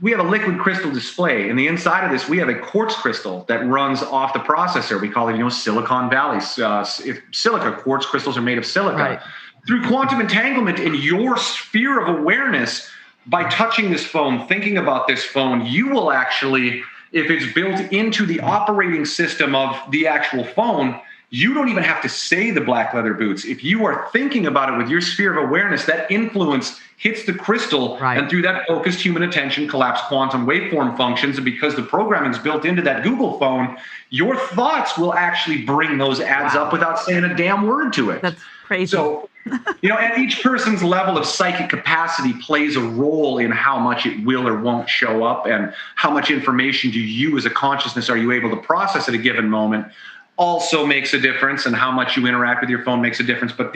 we have a liquid crystal display. And the inside of this, we have a quartz crystal that runs off the processor. We call it, Silicon Valley. Silica, quartz crystals are made of silica. Right. Through quantum entanglement in your sphere of awareness, by touching this phone, thinking about this phone, you will actually, if it's built into the operating system of the actual phone, you don't even have to say the black leather boots. If you are thinking about it with your sphere of awareness, that influence hits the crystal, and through that focused human attention collapse quantum waveform functions. And because the programming is built into that Google phone, your thoughts will actually bring those ads up without saying a damn word to it. That's crazy. So, and each person's level of psychic capacity plays a role in how much it will or won't show up and how much information do you as a consciousness are you able to process at a given moment. also makes a difference, and how much you interact with your phone makes a difference. But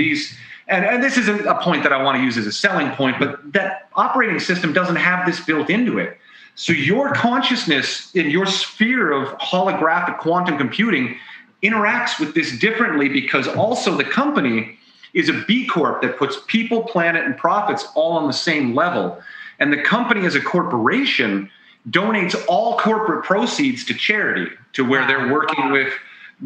and this isn't a point that I want to use as a selling point, but that operating system doesn't have this built into it. So your consciousness in your sphere of holographic quantum computing interacts with this differently, because also the company is a B Corp that puts people, planet, and profits all on the same level. And the company as a corporation donates all corporate proceeds to charity, to where they're working with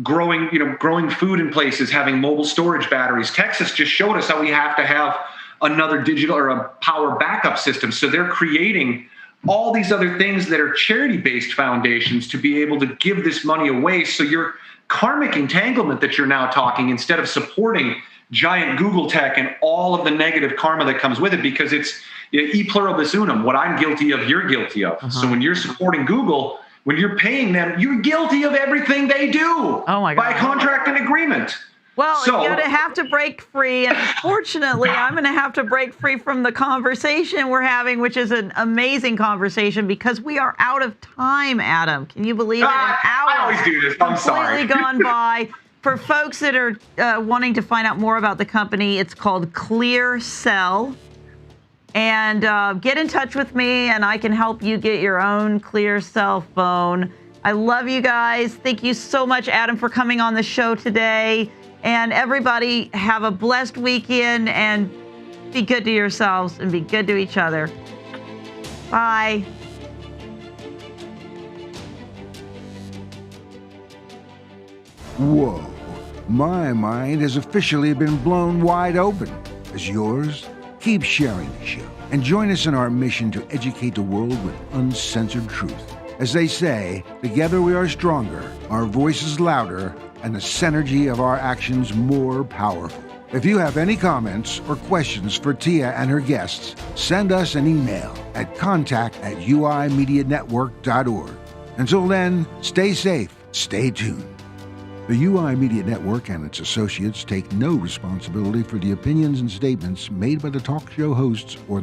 growing food in places, having mobile storage batteries. Texas just showed us how we have to have another digital or a power backup system. So they're creating all these other things that are charity-based foundations to be able to give this money away. So your karmic entanglement that you're now talking, instead of supporting giant Google tech and all of the negative karma that comes with it, because it's e pluribus unum, what I'm guilty of, you're guilty of. So when you're supporting Google, when you're paying them, you're guilty of everything they do. Oh my God. By contract and agreement. Well, So- you're going to have to break free. And unfortunately, I'm going to have to break free from the conversation we're having, which is an amazing conversation, because we are out of time, Adam. Can you believe it? An hour I always do this. I'm sorry. completely gone by. For folks that are wanting to find out more about the company, it's called Clear Cell. And get in touch with me, and I can help you get your own Clear Cell phone. I love you guys. Thank you so much, Adam, for coming on the show today. And everybody, have a blessed weekend, and be good to yourselves and be good to each other. Bye. Whoa, my mind has officially been blown wide open. As yours? Keep sharing the show and join us in our mission to educate the world with uncensored truth. As they say, together we are stronger, our voices louder, and the synergy of our actions more powerful. If you have any comments or questions for Tia and her guests, send us an email at contact@uimedianetwork.org. Until then, stay safe, stay tuned. The UI Media Network and its associates take no responsibility for the opinions and statements made by the talk show hosts or